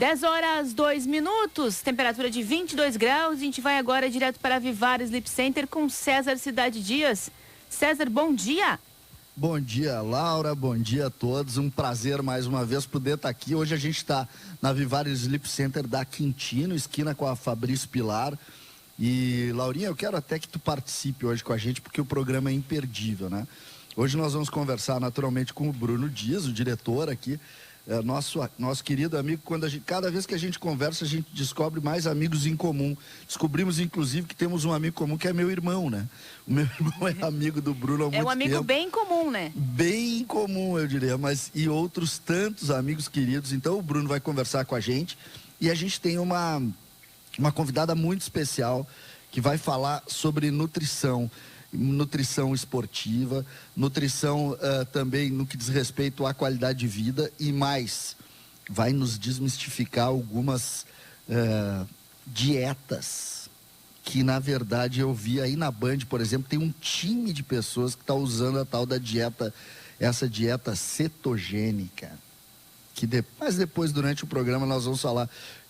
10 horas, 2 minutos, temperatura de 22 graus. A gente vai agora direto para a Vivara Sleep Center com César Cidade Dias. César, bom dia. Bom dia, Laura, bom dia a todos. Um prazer mais uma vez poder estar aqui. Hoje a gente está na Vivara Sleep Center da Quintino, esquina com a Fabrício Pilar. E, Laurinha, eu quero até que tu participe hoje com a gente, porque o programa é imperdível, né? Hoje nós vamos conversar naturalmente com o Bruno Dias, o diretor aqui. Nosso querido amigo, cada vez que a gente conversa, a gente descobre mais amigos em comum. Descobrimos, inclusive, que temos um amigo comum que é meu irmão, né? O meu irmão é amigo do Bruno há muito tempo. É um amigo bem comum, né? Bem comum, eu diria, e outros tantos amigos queridos. Então, o Bruno vai conversar com a gente e a gente tem uma convidada muito especial que vai falar sobre nutrição esportiva, nutrição também no que diz respeito à qualidade de vida e mais, vai nos desmistificar algumas dietas que na verdade eu vi aí na Band, por exemplo, tem um time de pessoas que está usando a tal da dieta, essa dieta cetogênica, mas depois durante o programa nós vamos falar.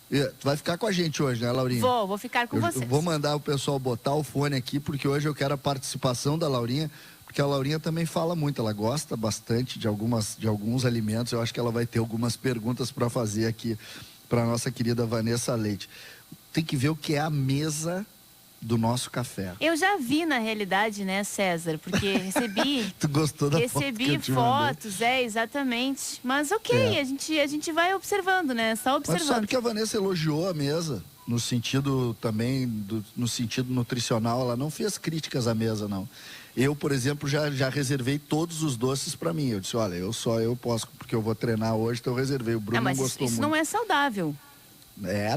Tu vai ficar com a gente hoje, né, Laurinha? Vou ficar com vocês. Vou mandar o pessoal botar o fone aqui, porque hoje eu quero a participação da Laurinha, porque a Laurinha também fala muito, ela gosta bastante de alguns alimentos. Eu acho que ela vai ter algumas perguntas para fazer aqui para a nossa querida Vanessa Leite. Tem que ver o que é a mesa do nosso café. Eu já vi na realidade, né, César? Porque recebi. Tu gostou da recebi fotos, exatamente. Mas ok, a gente vai observando, né? Só observando. Mas sabe que a Vanessa elogiou a mesa no sentido também no sentido nutricional. Ela não fez críticas à mesa, não. Eu, por exemplo, já reservei todos os doces para mim. Eu disse, olha, eu posso, porque eu vou treinar hoje, então eu reservei. O Bruno não gostou muito. Isso não é saudável.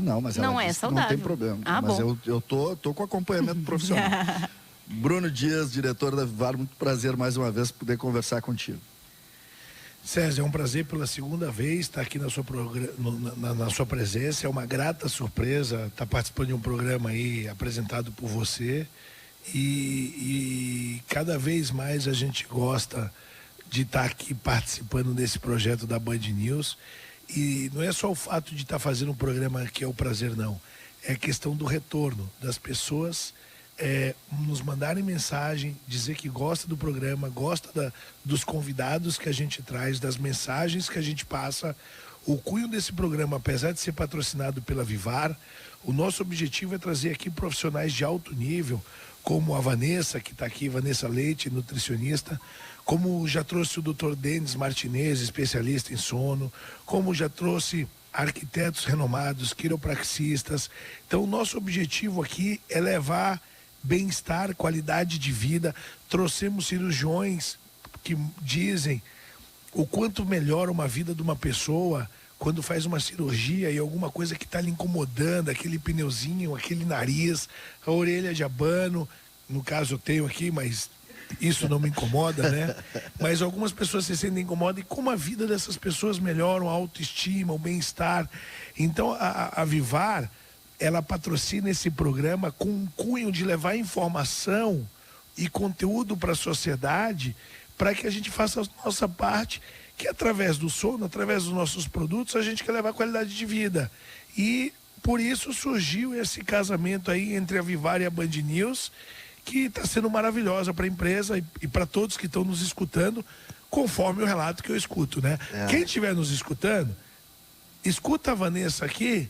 Não, mas ela não é saudável. Não tem problema. Mas bom. eu tô com acompanhamento profissional. Bruno Dias, diretor da Vivara, muito prazer mais uma vez poder conversar contigo. César, é um prazer pela segunda vez estar aqui na sua presença. É uma grata surpresa estar participando de um programa aí apresentado por você. E cada vez mais a gente gosta de estar aqui participando desse projeto da Band News. E não é só o fato de estar fazendo um programa que é o prazer, não. É a questão do retorno das pessoas nos mandarem mensagem, dizer que gosta do programa, gosta dos convidados que a gente traz, das mensagens que a gente passa. O cunho desse programa, apesar de ser patrocinado pela Vivar, o nosso objetivo é trazer aqui profissionais de alto nível, como a Vanessa, que está aqui, Vanessa Leite, nutricionista, como já trouxe o Dr. Denis Martinez, especialista em sono, como já trouxe arquitetos renomados, quiropraxistas. Então, o nosso objetivo aqui é levar bem-estar, qualidade de vida. Trouxemos cirurgiões que dizem o quanto melhora uma vida de uma pessoa quando faz uma cirurgia e alguma coisa que está lhe incomodando, aquele pneuzinho, aquele nariz, a orelha de abano. No caso eu tenho aqui, mas isso não me incomoda, né? Mas algumas pessoas se sentem incomodadas e como a vida dessas pessoas melhora, a autoestima, o bem-estar. Então a Vivar, ela patrocina esse programa com um cunho de levar informação e conteúdo para a sociedade, para que a gente faça a nossa parte, que através do sono, através dos nossos produtos, a gente quer levar qualidade de vida. E por isso surgiu esse casamento aí entre a Vivar e a Band News, que está sendo maravilhosa para a empresa e para todos que estão nos escutando, conforme o relato que eu escuto, né? Quem estiver nos escutando, escuta a Vanessa aqui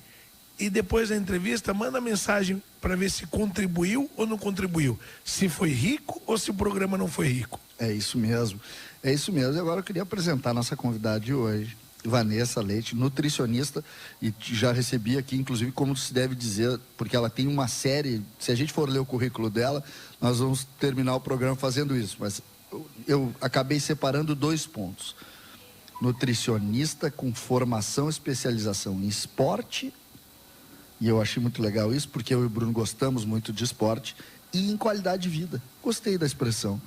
e depois da entrevista manda mensagem para ver se contribuiu ou não contribuiu, se foi rico ou se o programa não foi rico. É isso mesmo. E agora eu queria apresentar a nossa convidada de hoje, Vanessa Leite, nutricionista, e já recebi aqui, inclusive, como se deve dizer, porque ela tem uma série, se a gente for ler o currículo dela, nós vamos terminar o programa fazendo isso, mas eu acabei separando 2 pontos. Nutricionista com formação e especialização em esporte, e eu achei muito legal isso, porque eu e o Bruno gostamos muito de esporte, e em qualidade de vida. Gostei da expressão.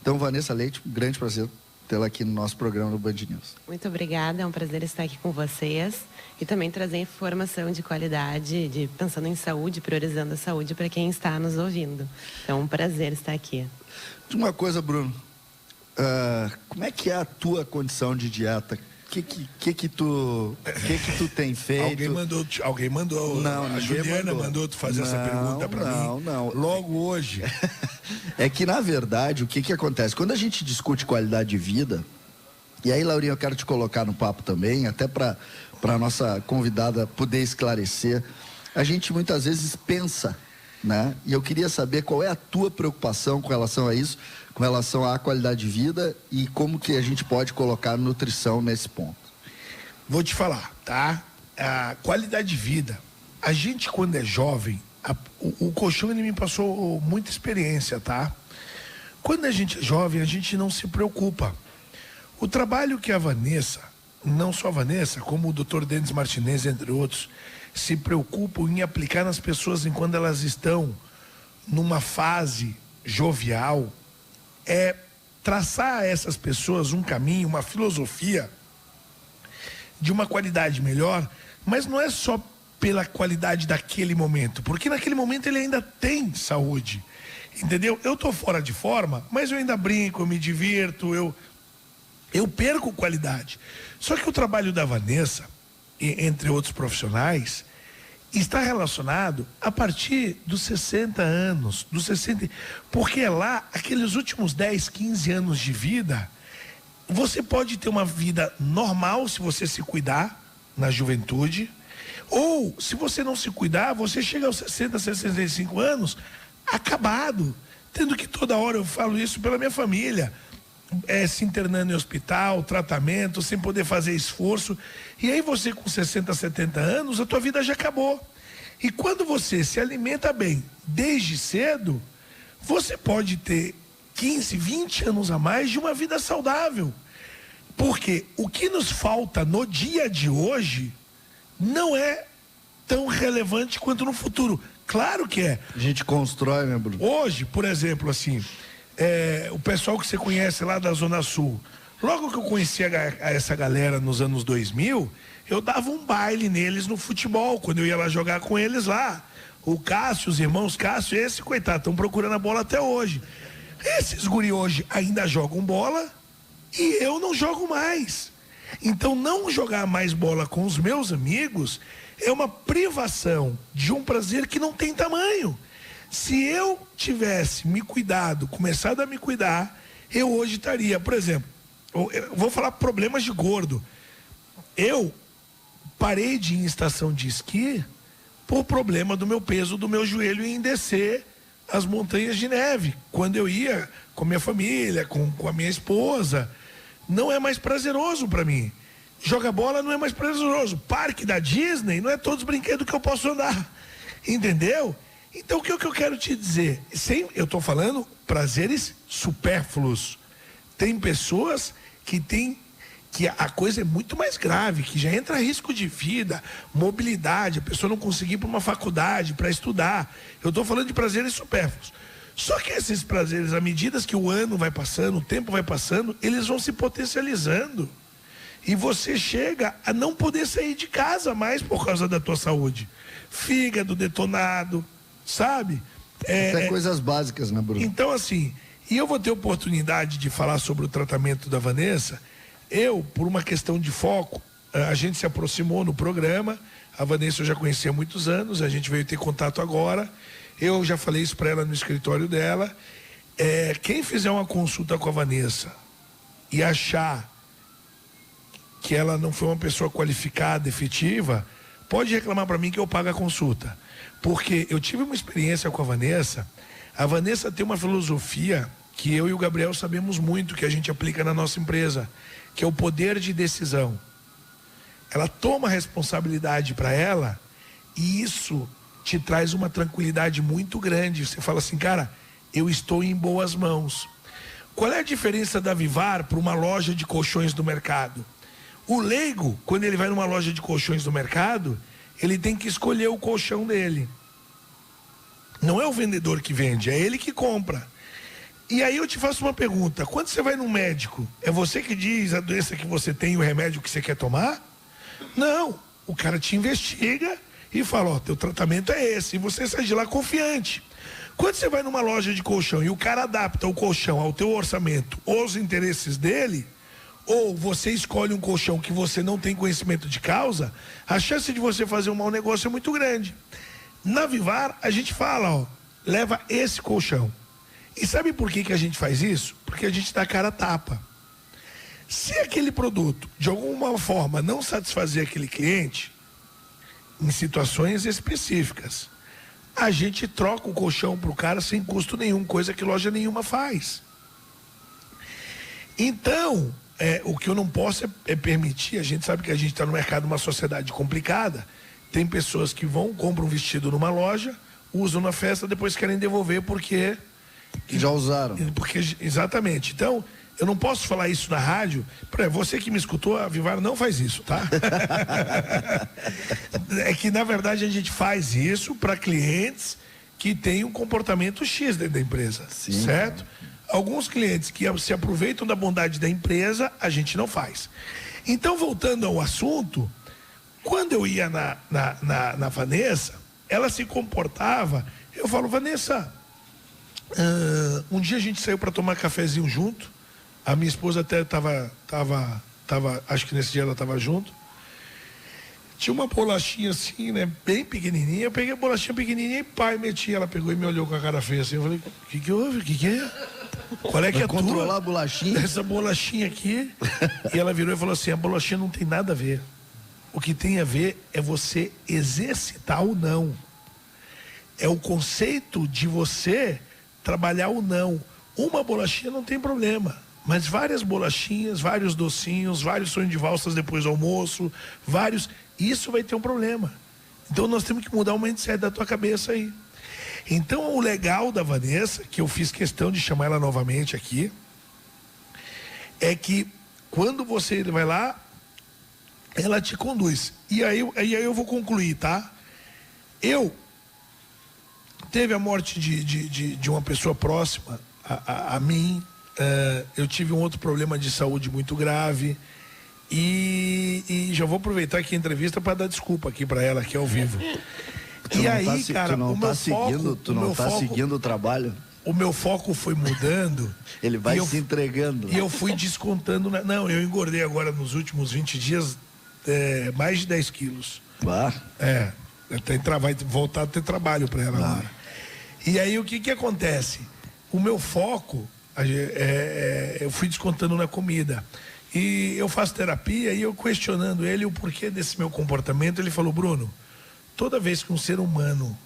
Então, Vanessa Leite, um grande prazer tê-la aqui no nosso programa no Band News. Muito obrigada, é um prazer estar aqui com vocês e também trazer informação de qualidade, pensando em saúde, priorizando a saúde para quem está nos ouvindo. Então, é um prazer estar aqui. Uma coisa, Bruno, como é que é a tua condição de dieta? que tu tem feito? Alguém mandou. Não, a Juliana mandou tu fazer essa pergunta para mim. Não. Logo hoje. É que, na verdade, o que acontece? Quando a gente discute qualidade de vida, e aí, Laurinha, eu quero te colocar no papo também, até para a nossa convidada poder esclarecer, a gente muitas vezes pensa, né? E eu queria saber qual é a tua preocupação com relação a isso, com relação à qualidade de vida e como que a gente pode colocar nutrição nesse ponto. Vou te falar, tá? A qualidade de vida, a gente quando é jovem, o colchão ele me passou muita experiência, tá? Quando a gente é jovem, a gente não se preocupa. O trabalho que a Vanessa, não só a Vanessa, como o Dr. Denis Martinez, entre outros, se preocupam em aplicar nas pessoas enquanto elas estão numa fase jovial, é traçar a essas pessoas um caminho, uma filosofia de uma qualidade melhor, mas não é só pela qualidade daquele momento, porque naquele momento ele ainda tem saúde, entendeu? Eu tô fora de forma, mas eu ainda brinco, eu me divirto, eu perco qualidade. Só que o trabalho da Vanessa, entre outros profissionais, está relacionado a partir dos 60 anos, porque lá, aqueles últimos 10, 15 anos de vida, você pode ter uma vida normal se você se cuidar na juventude, ou se você não se cuidar, você chega aos 60, 65 anos acabado, tendo que toda hora, eu falo isso pela minha família, se internando em hospital, tratamento, sem poder fazer esforço. E aí você com 60, 70 anos, a tua vida já acabou. E quando você se alimenta bem desde cedo, você pode ter 15, 20 anos a mais de uma vida saudável. Porque o que nos falta no dia de hoje não é tão relevante quanto no futuro. Claro que é. A gente constrói, né, Bruno? Hoje, por exemplo, assim, o pessoal que você conhece lá da Zona Sul, logo que eu conhecia essa galera nos anos 2000, eu dava um baile neles no futebol, quando eu ia lá jogar com eles lá. O Cássio, os irmãos Cássio, esse, coitado, estão procurando a bola até hoje. Esses guri hoje ainda jogam bola e eu não jogo mais. Então, não jogar mais bola com os meus amigos é uma privação de um prazer que não tem tamanho. Se eu tivesse me cuidado, começado a me cuidar, eu hoje estaria, por exemplo, eu vou falar problemas de gordo. Eu parei de ir em estação de esqui por problema do meu peso, do meu joelho em descer as montanhas de neve. Quando eu ia com minha família, com a minha esposa, não é mais prazeroso para mim. Jogar bola não é mais prazeroso. Parque da Disney não é todos os brinquedos que eu posso andar. Entendeu? Então o que eu quero te dizer? Eu estou falando prazeres supérfluos. Tem pessoas que a coisa é muito mais grave, que já entra risco de vida, mobilidade, a pessoa não conseguir ir para uma faculdade, para estudar. Eu estou falando de prazeres supérfluos. Só que esses prazeres, à medida que o ano vai passando, o tempo vai passando, eles vão se potencializando. E você chega a não poder sair de casa mais por causa da tua saúde. Fígado detonado, sabe? Até coisas básicas, né, Bruno? Então, assim, e eu vou ter oportunidade de falar sobre o tratamento da Vanessa. Eu, por uma questão de foco, a gente se aproximou no programa. A Vanessa eu já conhecia há muitos anos, a gente veio ter contato agora. Eu já falei isso para ela no escritório dela. Quem fizer uma consulta com a Vanessa e achar que ela não foi uma pessoa qualificada, efetiva, pode reclamar para mim que eu pago a consulta. Porque eu tive uma experiência com a Vanessa. A Vanessa tem uma filosofia que eu e o Gabriel sabemos muito, que a gente aplica na nossa empresa, que é o poder de decisão. Ela toma responsabilidade para ela e isso te traz uma tranquilidade muito grande. Você fala assim, cara, eu estou em boas mãos. Qual é a diferença da Vivar para uma loja de colchões do mercado? O leigo, quando ele vai numa loja de colchões do mercado, ele tem que escolher o colchão dele. Não é o vendedor que vende, é ele que compra. E aí eu te faço uma pergunta, quando você vai num médico, é você que diz a doença que você tem e o remédio que você quer tomar? Não, o cara te investiga e fala, ó, teu tratamento é esse, e você sai de lá confiante. Quando você vai numa loja de colchão e o cara adapta o colchão ao teu orçamento ou aos interesses dele, ou você escolhe um colchão que você não tem conhecimento de causa, a chance de você fazer um mau negócio é muito grande. Na Vivar, a gente fala, ó, leva esse colchão. E sabe por que a gente faz isso? Porque a gente dá cara a tapa. Se aquele produto, de alguma forma, não satisfazer aquele cliente, em situações específicas, a gente troca o colchão para o cara sem custo nenhum, coisa que loja nenhuma faz. Então, o que eu não posso é permitir, a gente sabe que a gente está no mercado, uma sociedade complicada, tem pessoas que vão, compram um vestido numa loja, usam na festa, depois querem devolver porque... Que já usaram. Porque, exatamente. Então, eu não posso falar isso na rádio. Você que me escutou, a Vivar não faz isso, tá? É que, na verdade, a gente faz isso para clientes que têm um comportamento X dentro da empresa. Sim. Certo? Alguns clientes que se aproveitam da bondade da empresa, a gente não faz. Então, voltando ao assunto, quando eu ia na Vanessa, ela se comportava, eu falo, Vanessa, um dia a gente saiu para tomar cafezinho junto, a minha esposa até tava, acho que nesse dia ela estava junto, tinha uma bolachinha assim, né, bem pequenininha, eu peguei a bolachinha pequenininha e pai, meti, ela pegou e me olhou com a cara feia assim, eu falei, o que houve, o que é? Qual é que é a tua? Controlar a bolachinha? Essa bolachinha aqui. E ela virou e falou assim, a bolachinha não tem nada a ver. O que tem a ver é você exercitar o não. É o conceito de você trabalhar o não. Uma bolachinha não tem problema, mas várias bolachinhas, vários docinhos, vários sonhos de valsas depois do almoço, isso vai ter um problema. Então nós temos que mudar o mindset da tua cabeça aí. Então o legal da Vanessa, que eu fiz questão de chamar ela novamente aqui, é que quando você vai lá, ela te conduz. E aí eu vou concluir, tá? Teve a morte de uma pessoa próxima a mim, eu tive um outro problema de saúde muito grave e já vou aproveitar aqui a entrevista para dar desculpa aqui para ela, aqui ao vivo. E aí, cara, tu não tá seguindo o trabalho? O meu foco foi mudando. Ele vai se entregando. E eu fui descontando. Não, eu engordei agora nos últimos 20 dias mais de 10 quilos. Bah. Vai voltar a ter trabalho para ela agora. E aí o que acontece? O meu foco, eu fui descontando na comida. E eu faço terapia e eu questionando ele o porquê desse meu comportamento, ele falou, Bruno, toda vez que um ser humano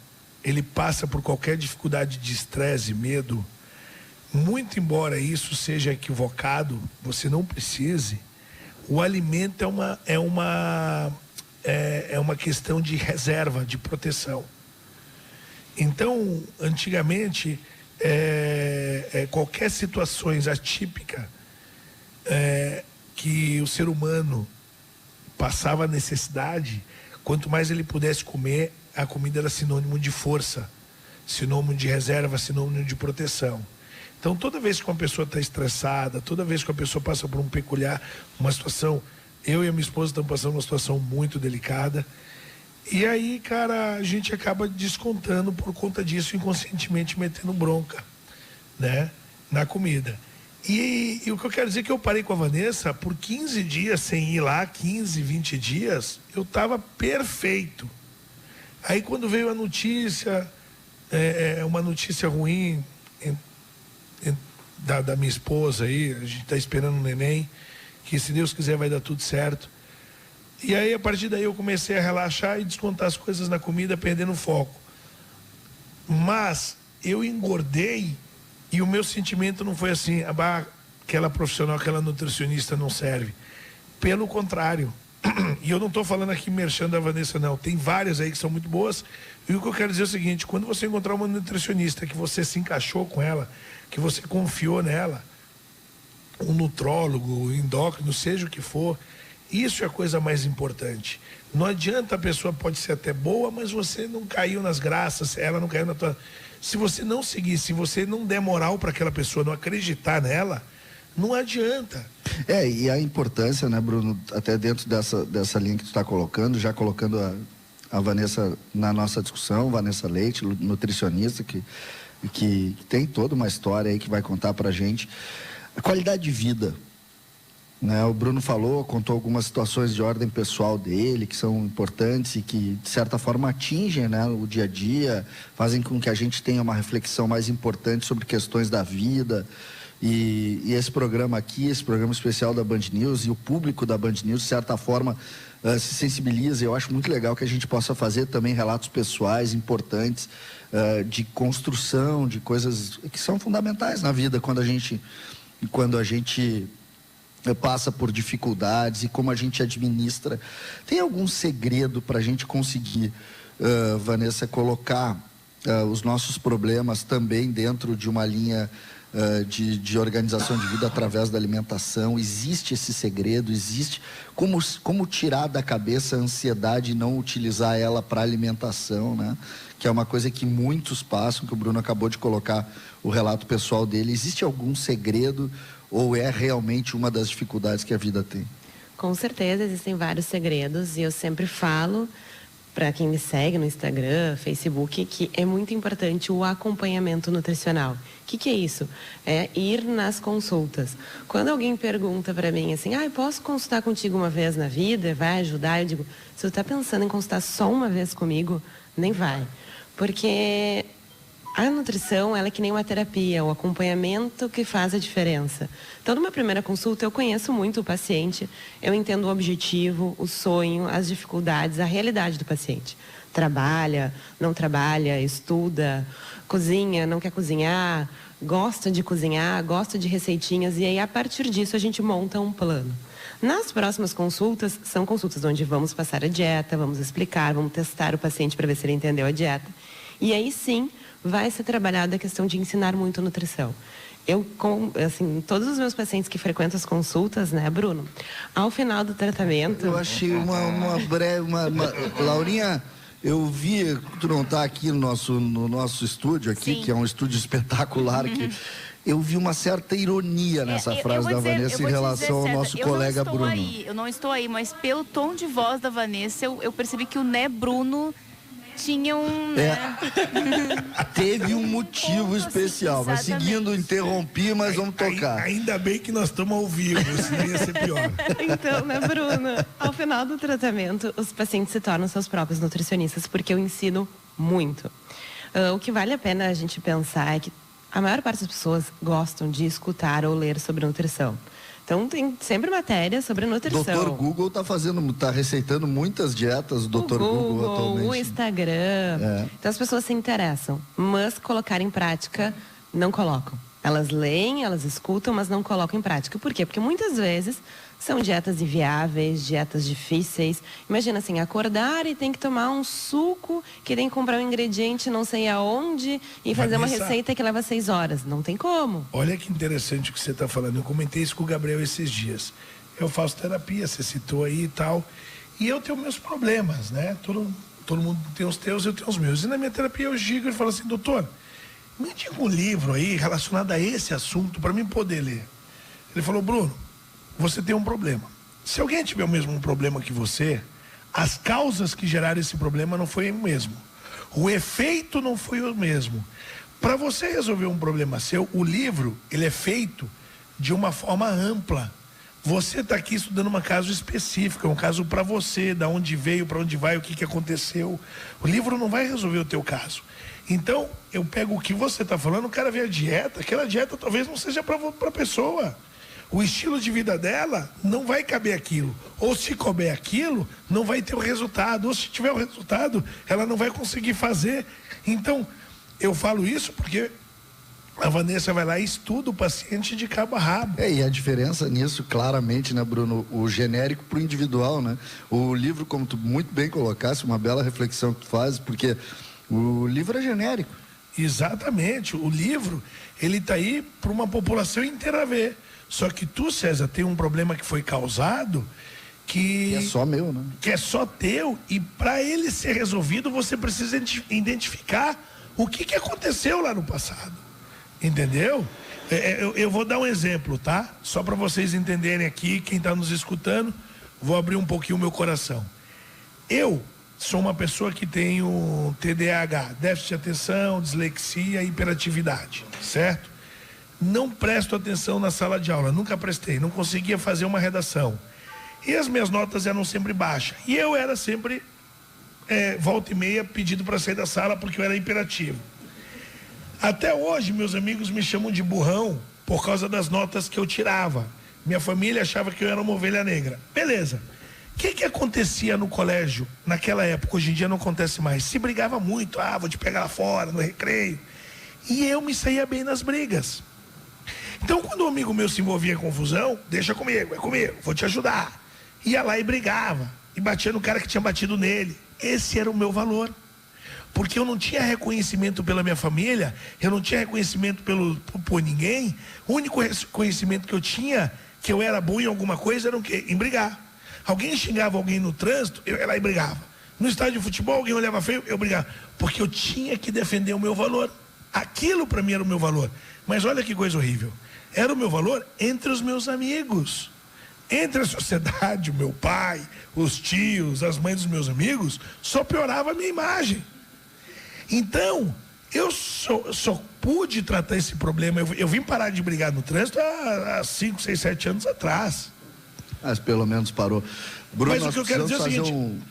ele passa por qualquer dificuldade de estresse, medo, muito embora isso seja equivocado, você não precise, o alimento é uma questão de reserva, de proteção. Então, antigamente, qualquer situações atípica que o ser humano passava necessidade, quanto mais ele pudesse comer, a comida era sinônimo de força, sinônimo de reserva, sinônimo de proteção. Então, toda vez que uma pessoa está estressada, toda vez que uma pessoa passa por uma situação, eu e a minha esposa estamos passando uma situação muito delicada, e aí, cara, a gente acaba descontando por conta disso, inconscientemente metendo bronca, né, na comida. E o que eu quero dizer é que eu parei com a Vanessa por 15 dias sem ir lá, 15, 20 dias, eu estava perfeito. Aí quando veio a notícia, uma notícia ruim da minha esposa aí, a gente está esperando um neném, que se Deus quiser vai dar tudo certo. E aí a partir daí eu comecei a relaxar e descontar as coisas na comida, perdendo o foco. Mas eu engordei e o meu sentimento não foi assim, aquela profissional, aquela nutricionista não serve. Pelo contrário. E eu não estou falando aqui merchando a Vanessa, não. Tem várias aí que são muito boas. E o que eu quero dizer é o seguinte, quando você encontrar uma nutricionista que você se encaixou com ela, que você confiou nela, um nutrólogo, um endócrino, seja o que for, isso é a coisa mais importante. Não adianta, a pessoa pode ser até boa, mas você não caiu nas graças, ela não caiu na tua... Se você não seguir, se você não der moral para aquela pessoa, não acreditar nela, não adianta. E a importância, né, Bruno, até dentro dessa linha que tu está colocando, já colocando a Vanessa na nossa discussão, Vanessa Leite, nutricionista, que tem toda uma história aí que vai contar pra gente. A qualidade de vida. né? O Bruno contou algumas situações de ordem pessoal dele que são importantes e que de certa forma atingem, né, o dia a dia, fazem com que a gente tenha uma reflexão mais importante sobre questões da vida. E esse programa aqui, esse programa especial da Band News e o público da Band News, de certa forma, se sensibiliza. Eu acho muito legal que a gente possa fazer também relatos pessoais importantes, de construção, de coisas que são fundamentais na vida quando a gente passa por dificuldades e como a gente administra. Tem algum segredo para a gente conseguir, Vanessa, colocar os nossos problemas também dentro de uma linha de organização de vida através da alimentação? Existe esse segredo? Existe como tirar da cabeça a ansiedade e não utilizar ela para alimentação, né? Que é uma coisa que muitos passam, que o Bruno acabou de colocar o relato pessoal dele. Existe algum segredo ou é realmente uma das dificuldades que a vida tem? Com certeza existem vários segredos e eu sempre falo para quem me segue no Instagram, Facebook, que é muito importante o acompanhamento nutricional. O que é isso? É ir nas consultas. Quando alguém pergunta para mim assim, posso consultar contigo uma vez na vida? Vai ajudar? Eu digo, se você está pensando em consultar só uma vez comigo, nem vai. Porque a nutrição, ela é que nem uma terapia, o acompanhamento que faz a diferença. Então, numa primeira consulta, eu conheço muito o paciente, eu entendo o objetivo, o sonho, as dificuldades, a realidade do paciente. Trabalha, não trabalha, estuda, cozinha, não quer cozinhar, gosta de cozinhar, gosta de receitinhas, e aí, a partir disso, a gente monta um plano. Nas próximas consultas, são consultas onde vamos passar a dieta, vamos explicar, vamos testar o paciente para ver se ele entendeu a dieta. E aí, sim, vai ser trabalhada a questão de ensinar muito nutrição. Todos os meus pacientes que frequentam as consultas, né, Bruno? Ao final do tratamento... Eu achei uma breve... Laurinha, eu vi... Tu não está aqui no nosso estúdio aqui, sim, que é um estúdio espetacular, que eu vi uma certa ironia nessa frase da Vanessa em relação ao nosso colega Bruno. Eu não estou aí, mas pelo tom de voz da Vanessa, eu percebi que o Né Bruno... tinha teve um motivo especial, mas seguindo, interrompi, mas vamos tocar. Ainda bem que nós estamos ao vivo, senão ia ser pior. Então, né, Bruno? Ao final do tratamento, os pacientes se tornam seus próprios nutricionistas, porque eu ensino muito. O que vale a pena a gente pensar é que a maior parte das pessoas gostam de escutar ou ler sobre nutrição. Então, tem sempre matéria sobre nutrição. O Dr. Google está receitando muitas dietas, o Dr. Google atualmente. O Instagram. Então, as pessoas se interessam, mas colocar em prática, não colocam. Elas leem, elas escutam, mas não colocam em prática. Por quê? Porque muitas vezes são dietas inviáveis, dietas difíceis. Imagina assim, acordar e tem que tomar um suco, que tem que comprar um ingrediente não sei aonde e fazer uma receita que leva 6 horas. Não tem como. Olha que interessante o que você está falando. Eu comentei isso com o Gabriel esses dias. Eu faço terapia, você citou aí e tal. E eu tenho meus problemas, né? Todo mundo tem os teus, eu tenho os meus. E na minha terapia eu digo e falo assim, doutor, me diga um livro aí relacionado a esse assunto para mim poder ler. Ele falou, Bruno, você tem um problema. Se alguém tiver o mesmo problema que você, as causas que geraram esse problema não foi o mesmo. O efeito não foi o mesmo. Para você resolver um problema seu, o livro, ele é feito de uma forma ampla. Você está aqui estudando um caso específico, um caso para você, da onde veio, para onde vai, o que aconteceu. O livro não vai resolver o teu caso. Então, eu pego o que você está falando, o cara vê a dieta, aquela dieta talvez não seja para a pessoa. O estilo de vida dela não vai caber aquilo. Ou se couber aquilo, não vai ter o resultado. Ou se tiver o resultado, ela não vai conseguir fazer. Então, eu falo isso porque a Vanessa vai lá e estuda o paciente de cabo a rabo. E a diferença nisso, claramente, né, Bruno? O genérico para o individual, né? O livro, como tu muito bem colocasse, uma bela reflexão que tu fazes, porque o livro é genérico. Exatamente. O livro, ele está aí para uma população inteira ver. Só que tu, César, tem um problema que foi causado que é só meu, né? Que é só teu, e para ele ser resolvido você precisa identificar o que aconteceu lá no passado. Entendeu? Eu vou dar um exemplo, tá? Só para vocês entenderem aqui, quem está nos escutando, vou abrir um pouquinho o meu coração. Eu sou uma pessoa que tenho TDAH, déficit de atenção, dislexia e hiperatividade, certo? não presto atenção na sala de aula, nunca prestei, não conseguia fazer uma redação. E as minhas notas eram sempre baixas. E eu era sempre, volta e meia, pedido para sair da sala porque eu era hiperativo. Até hoje, meus amigos me chamam de burrão por causa das notas que eu tirava. Minha família achava que eu era uma ovelha negra. Beleza. O que acontecia no colégio naquela época? Hoje em dia não acontece mais. Se brigava muito. Vou te pegar lá fora, no recreio. E eu me saía bem nas brigas. Então, quando um amigo meu se envolvia em confusão, deixa comigo, é comigo, vou te ajudar. Ia lá e brigava. E batia no cara que tinha batido nele. Esse era o meu valor. Porque eu não tinha reconhecimento pela minha família, eu não tinha reconhecimento por ninguém. O único reconhecimento que eu tinha, que eu era bom em alguma coisa, era o quê? Em brigar. Alguém xingava alguém no trânsito, eu ia lá e brigava. No estádio de futebol, alguém olhava feio, eu brigava. Porque eu tinha que defender o meu valor. Aquilo para mim era o meu valor. Mas olha que coisa horrível. Era o meu valor entre os meus amigos. Entre a sociedade, o meu pai, os tios, as mães dos meus amigos, só piorava a minha imagem. Então, eu só pude tratar esse problema. Eu vim parar de brigar no trânsito há 5, 6, 7 anos atrás. Mas pelo menos parou. Bruno, mas o que eu quero dizer é o seguinte,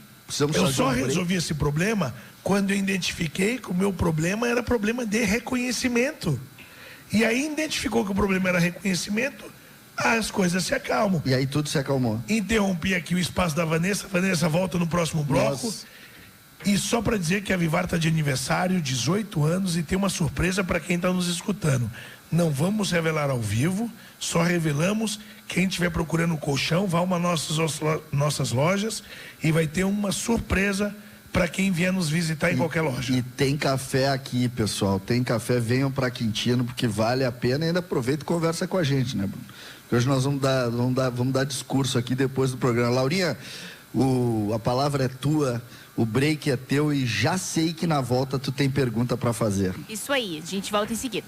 eu só resolvi esse problema quando eu identifiquei que o meu problema era problema de reconhecimento. E aí identificou que o problema era reconhecimento, as coisas se acalmam. E aí tudo se acalmou. Interrompi aqui o espaço da Vanessa. Vanessa volta no próximo bloco. Nossa. E só para dizer que a Vivar está de aniversário, 18 anos, e tem uma surpresa para quem está nos escutando. Não vamos revelar ao vivo, só revelamos. Quem estiver procurando o colchão, vá a uma nossas lojas e vai ter uma surpresa para quem vier nos visitar em qualquer loja. E tem café aqui, pessoal. Tem café, venham para Quintino, porque vale a pena. E ainda aproveita e conversa com a gente, né, Bruno? Porque hoje nós vamos dar discurso aqui depois do programa. Laurinha, a palavra é tua. O break é teu e já sei que na volta tu tem pergunta para fazer. Isso aí, a gente volta em seguida.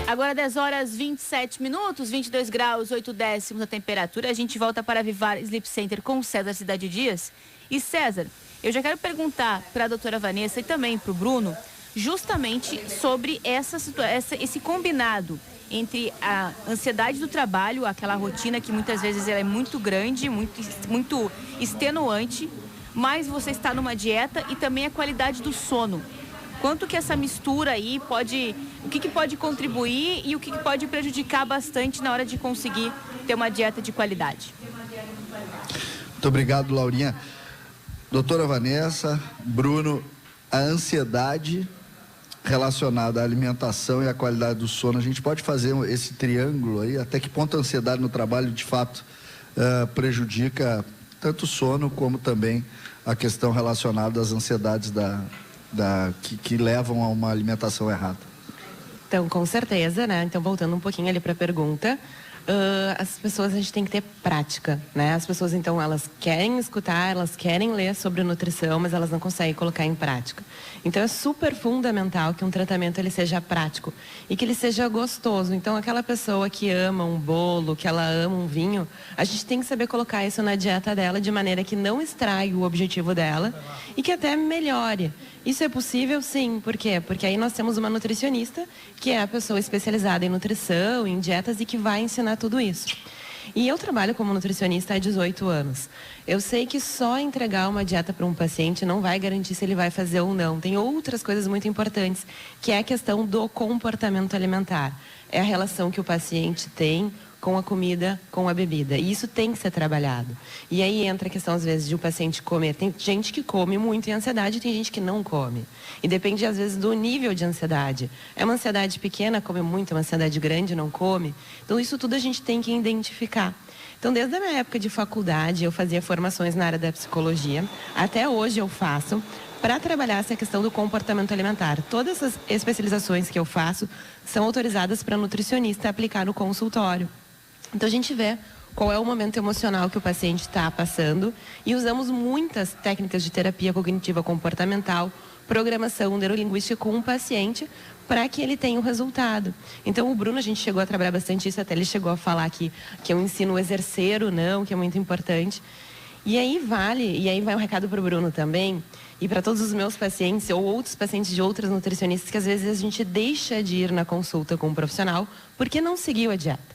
Agora 10 horas 27 minutos, 22 graus, 8 décimos a temperatura. A gente volta para Vivar Sleep Center com César Cidade Dias. E César, eu já quero perguntar para a doutora Vanessa e também para o Bruno, justamente sobre esse combinado entre a ansiedade do trabalho, aquela rotina que muitas vezes ela é muito grande, muito extenuante, mas você está numa dieta e também a qualidade do sono. Quanto que essa mistura aí o que pode contribuir e o que pode prejudicar bastante na hora de conseguir ter uma dieta de qualidade? Muito obrigado, Laurinha. Doutora Vanessa, Bruno, a ansiedade relacionada à alimentação e à qualidade do sono, a gente pode fazer esse triângulo aí, até que ponto a ansiedade no trabalho de fato prejudica tanto o sono como também a questão relacionada às ansiedades que levam a uma alimentação errada. Então, com certeza, né? Então, voltando um pouquinho ali para a pergunta, as pessoas, a gente tem que ter prática, né? As pessoas, então, elas querem escutar, elas querem ler sobre nutrição, mas elas não conseguem colocar em prática. Então, é super fundamental que um tratamento ele seja prático e que ele seja gostoso. Então, aquela pessoa que ama um bolo, que ela ama um vinho, a gente tem que saber colocar isso na dieta dela de maneira que não estrague o objetivo dela e que até melhore. Isso é possível, sim. Por quê? Porque aí nós temos uma nutricionista, que é a pessoa especializada em nutrição, em dietas e que vai ensinar tudo isso. E eu trabalho como nutricionista há 18 anos. Eu sei que só entregar uma dieta para um paciente não vai garantir se ele vai fazer ou não. Tem outras coisas muito importantes, que é a questão do comportamento alimentar. É a relação que o paciente tem com a comida, com a bebida. E isso tem que ser trabalhado. E aí entra a questão, às vezes, de o paciente comer. Tem gente que come muito em ansiedade e tem gente que não come. E depende, às vezes, do nível de ansiedade. É uma ansiedade pequena, come muito, é uma ansiedade grande, não come. Então, isso tudo a gente tem que identificar. Então, desde a minha época de faculdade, eu fazia formações na área da psicologia. Até hoje eu faço para trabalhar essa questão do comportamento alimentar. Todas essas especializações que eu faço são autorizadas para nutricionista aplicar no consultório. Então, a gente vê qual é o momento emocional que o paciente está passando e usamos muitas técnicas de terapia cognitiva comportamental, programação neurolinguística com o paciente para que ele tenha um resultado. Então, o Bruno, a gente chegou a trabalhar bastante isso, até ele chegou a falar que eu ensino o exercer o não, que é muito importante. E aí vai um recado para o Bruno também, e para todos os meus pacientes ou outros pacientes de outras nutricionistas, que às vezes a gente deixa de ir na consulta com um profissional porque não seguiu a dieta.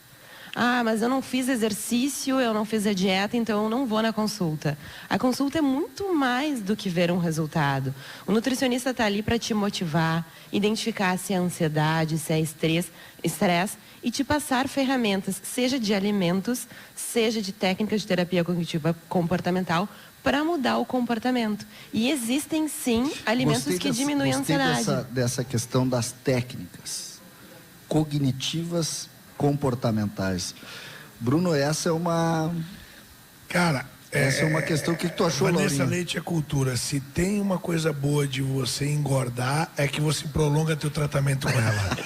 Ah, mas eu não fiz exercício, eu não fiz a dieta, então eu não vou na consulta. A consulta é muito mais do que ver um resultado. O nutricionista está ali para te motivar, identificar se é ansiedade, se é estresse, e te passar ferramentas, seja de alimentos, seja de técnicas de terapia cognitiva comportamental, para mudar o comportamento. E existem, sim, alimentos que diminuem a ansiedade. Dessa questão das técnicas cognitivas comportamentais. Bruno, essa é uma... Cara, essa é uma questão. O que tu achou, Vanessa Laurinha? Leite é cultura. Se tem uma coisa boa de você engordar, é que você prolonga teu tratamento com ela.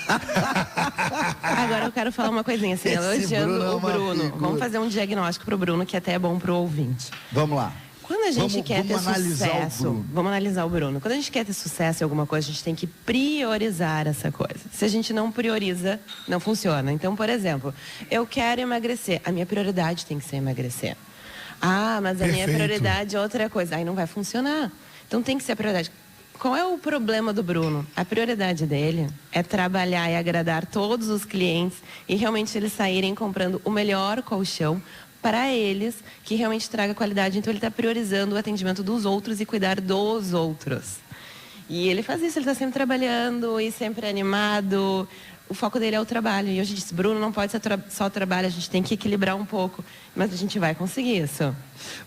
Agora eu quero falar uma coisinha assim, elogiando o Bruno. Vamos fazer um diagnóstico pro Bruno, que até é bom pro ouvinte. Vamos lá. Quando a gente quer ter sucesso, vamos analisar o Bruno. Quando a gente quer ter sucesso em alguma coisa, a gente tem que priorizar essa coisa. Se a gente não prioriza, não funciona. Então, por exemplo, eu quero emagrecer. A minha prioridade tem que ser emagrecer. Ah, mas a minha prioridade é outra coisa. Aí não vai funcionar. Então tem que ser a prioridade. Qual é o problema do Bruno? A prioridade dele é trabalhar e agradar todos os clientes e realmente eles saírem comprando o melhor colchão para eles, que realmente traga qualidade. Então ele está priorizando o atendimento dos outros e cuidar dos outros. E ele faz isso, ele está sempre trabalhando e sempre animado. O foco dele é o trabalho. E hoje disse, Bruno, não pode ser só o trabalho, a gente tem que equilibrar um pouco. Mas a gente vai conseguir isso.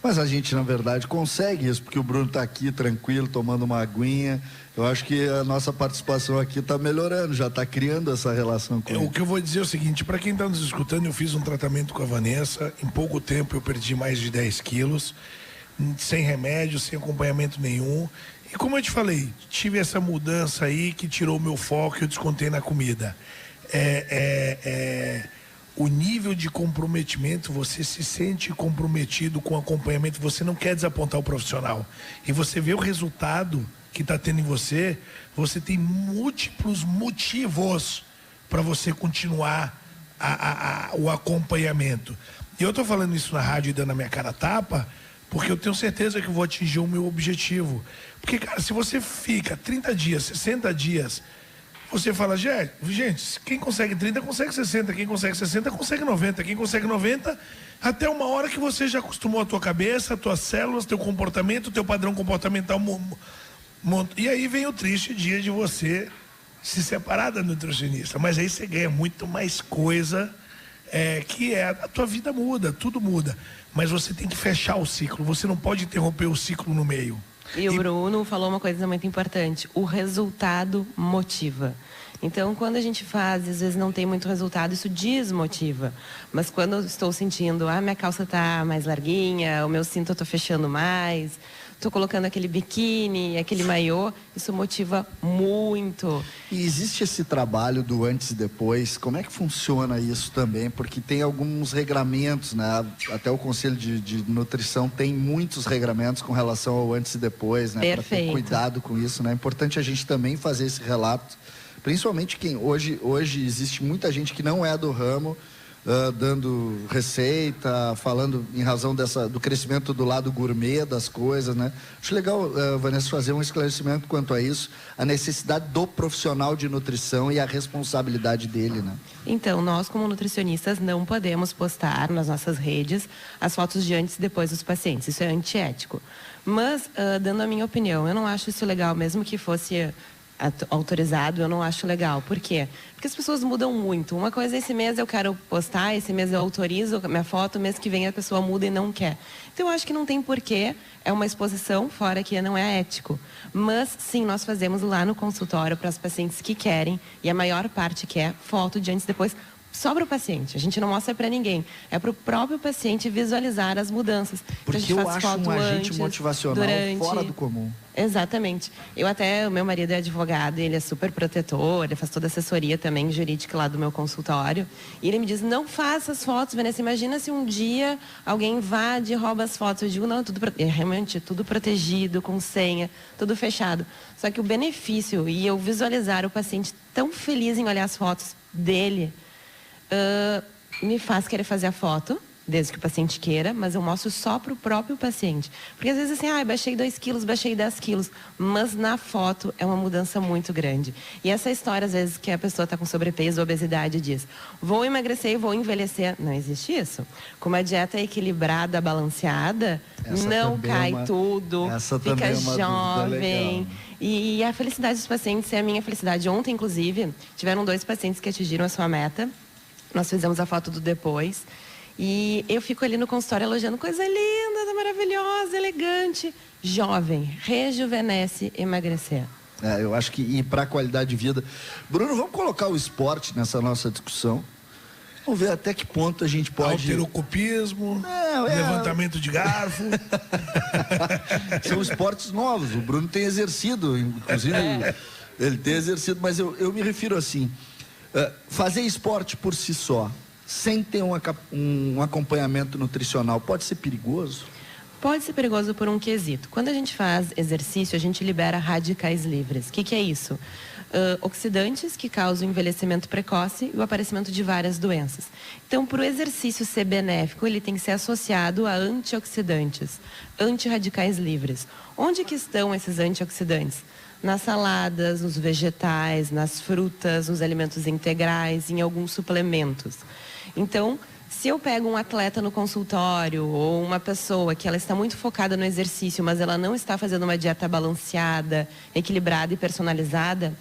Mas a gente, na verdade, consegue isso, porque o Bruno está aqui tranquilo, tomando uma aguinha. Eu acho que a nossa participação aqui está melhorando, já está criando essa relação com ele. O que eu vou dizer é o seguinte, para quem está nos escutando, eu fiz um tratamento com a Vanessa. Em pouco tempo eu perdi mais de 10 quilos, sem remédio, sem acompanhamento nenhum. E como eu te falei, tive essa mudança aí que tirou o meu foco e eu descontei na comida. O nível de comprometimento, você se sente comprometido com o acompanhamento, você não quer desapontar o profissional. E você vê o resultado que está tendo em você, você tem múltiplos motivos para você continuar o acompanhamento. E eu estou falando isso na rádio e dando a minha cara a tapa, porque eu tenho certeza que eu vou atingir o meu objetivo. Porque, cara, se você fica 30 dias, 60 dias, você fala, gente, quem consegue 30 consegue 60, quem consegue 60 consegue 90, quem consegue 90, até uma hora que você já acostumou a tua cabeça, as tuas células, teu comportamento, teu padrão comportamental. E aí vem o triste dia de você se separar da nutricionista. Mas aí você ganha muito mais coisa, que a tua vida muda, tudo muda. Mas você tem que fechar o ciclo, você não pode interromper o ciclo no meio. E o Bruno falou uma coisa muito importante, o resultado motiva. Então, quando a gente faz, às vezes não tem muito resultado, isso desmotiva. Mas quando eu estou sentindo, minha calça está mais larguinha, o meu cinto eu estou fechando mais, estou colocando aquele biquíni, aquele maiô, isso motiva muito. E existe esse trabalho do antes e depois, como é que funciona isso também? Porque tem alguns regramentos, né? Até o Conselho de Nutrição tem muitos regramentos com relação ao antes e depois, né? Para ter cuidado com isso, né? É importante a gente também fazer esse relato, principalmente quem hoje existe muita gente que não é do ramo, dando receita, falando em razão do crescimento do lado gourmet das coisas, né? Acho legal, Vanessa, fazer um esclarecimento quanto a isso, a necessidade do profissional de nutrição e a responsabilidade dele, né? Então, nós como nutricionistas não podemos postar nas nossas redes as fotos de antes e depois dos pacientes, isso é antiético. Mas, dando a minha opinião, eu não acho isso legal, mesmo que fosse autorizado, eu não acho legal. Por quê? Porque as pessoas mudam muito. Uma coisa, esse mês eu quero postar, esse mês eu autorizo a minha foto, mês que vem a pessoa muda e não quer. Então eu acho que não tem porquê, é uma exposição, fora que não é ético. Mas sim, nós fazemos lá no consultório para os pacientes que querem, e a maior parte quer foto de antes e depois, só para o paciente, a gente não mostra para ninguém. É para o próprio paciente visualizar as mudanças. Porque então, eu acho um agente motivacional fora do comum. Exatamente. O meu marido é advogado, ele é super protetor, ele faz toda a assessoria também jurídica lá do meu consultório. E ele me diz, não faça as fotos, Vanessa, imagina se um dia alguém invade e rouba as fotos. Eu digo, não, realmente tudo protegido, com senha, tudo fechado. Só que o benefício, e eu visualizar o paciente tão feliz em olhar as fotos dele, me faz querer fazer a foto desde que o paciente queira, mas eu mostro só para o próprio paciente. Porque às vezes assim, baixei 2 quilos, baixei 10 quilos, mas na foto é uma mudança muito grande. E essa história, às vezes, que a pessoa está com sobrepeso, obesidade, diz, vou emagrecer e vou envelhecer. Não existe isso. Com uma dieta equilibrada, balanceada, não cai tudo, fica jovem. E a felicidade dos pacientes é a minha felicidade. Ontem, inclusive, tiveram 2 pacientes que atingiram a sua meta. Nós fizemos a foto do depois. E eu fico ali no consultório elogiando, coisa linda, maravilhosa, elegante, jovem, rejuvenesce, emagrecer. Eu acho que, e para a qualidade de vida... Bruno, vamos colocar o esporte nessa nossa discussão. Vamos ver até que ponto a gente pode... Alterocopismo, levantamento de garfo. São esportes novos, o Bruno tem exercido, inclusive ele tem exercido, mas eu me refiro assim, fazer esporte por si só, sem ter um acompanhamento nutricional, pode ser perigoso? Pode ser perigoso por um quesito. Quando a gente faz exercício, a gente libera radicais livres. O que é isso? Oxidantes que causam envelhecimento precoce e o aparecimento de várias doenças. Então, para o exercício ser benéfico, ele tem que ser associado a antioxidantes, antirradicais livres. Onde que estão esses antioxidantes? Nas saladas, nos vegetais, nas frutas, nos alimentos integrais, em alguns suplementos. Então, se eu pego um atleta no consultório ou uma pessoa que ela está muito focada no exercício, mas ela não está fazendo uma dieta balanceada, equilibrada e personalizada,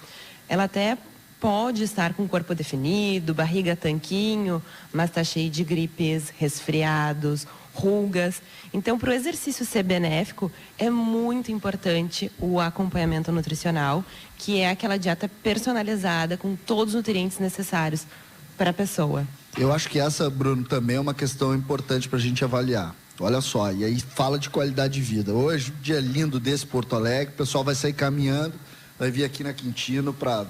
ela até pode estar com o corpo definido, barriga tanquinho, mas está cheio de gripes, resfriados, rugas. Então, para o exercício ser benéfico, é muito importante o acompanhamento nutricional, que é aquela dieta personalizada com todos os nutrientes necessários para a pessoa. Eu acho que essa, Bruno, também é uma questão importante para a gente avaliar. Olha só, e aí fala de qualidade de vida. Hoje, um dia lindo desse Porto Alegre, o pessoal vai sair caminhando, vai vir aqui na Quintino para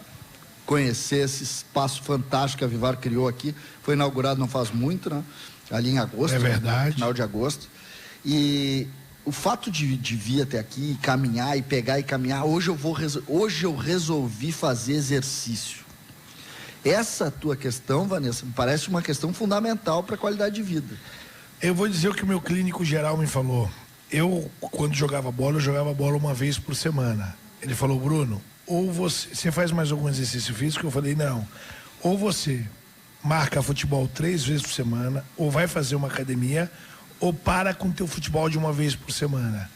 conhecer esse espaço fantástico que a Vivar criou aqui. Foi inaugurado não faz muito, né? Ali em agosto. É verdade. Né? Final de agosto. E o fato de vir até aqui, caminhar e pegar e caminhar, hoje eu resolvi fazer exercício. Essa tua questão, Vanessa, me parece uma questão fundamental para a qualidade de vida. Eu vou dizer o que o meu clínico geral me falou. Eu, quando jogava bola, eu jogava bola uma vez por semana. Ele falou, Bruno, ou você faz mais algum exercício físico? Eu falei, não. Ou você marca futebol 3 vezes por semana, ou vai fazer uma academia, ou para com teu futebol de uma vez por semana.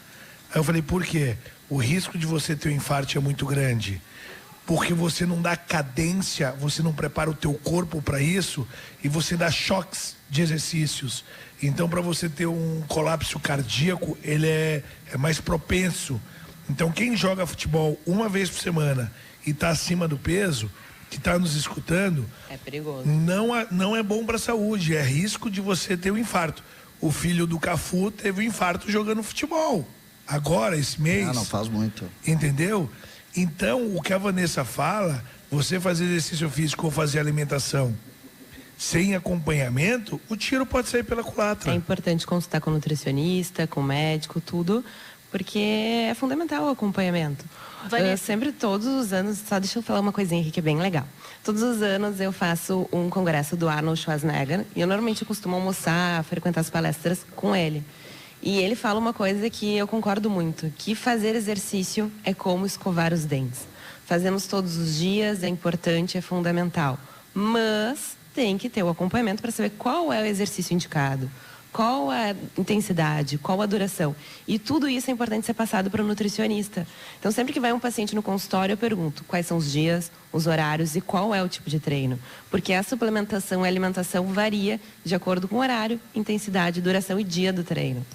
Aí eu falei, por quê? O risco de você ter um infarto é muito grande. Porque você não dá cadência, você não prepara o teu corpo para isso e você dá choques de exercícios. Então, para você ter um colapso cardíaco, ele é mais propenso. Então, quem joga futebol uma vez por semana e está acima do peso, que está nos escutando, é perigoso. Não é bom para a saúde, é risco de você ter um infarto. O filho do Cafu teve um infarto jogando futebol. Agora, esse mês. Não faz muito. Entendeu? Então, o que a Vanessa fala, você fazer exercício físico ou fazer alimentação sem acompanhamento, o tiro pode sair pela culatra. É importante consultar com o nutricionista, com o médico, tudo, porque é fundamental o acompanhamento. Sempre, todos os anos, só deixa eu falar uma coisinha aqui que é bem legal. Todos os anos eu faço um congresso do Arnold Schwarzenegger e eu normalmente costumo almoçar, frequentar as palestras com ele. E ele fala uma coisa que eu concordo muito, que fazer exercício é como escovar os dentes. Fazemos todos os dias, é importante, é fundamental. Mas tem que ter o acompanhamento para saber qual é o exercício indicado, qual a intensidade, qual a duração. E tudo isso é importante ser passado para o nutricionista. Então, sempre que vai um paciente no consultório, eu pergunto quais são os dias, os horários e qual é o tipo de treino. Porque a suplementação e a alimentação varia de acordo com o horário, intensidade, duração e dia do treino.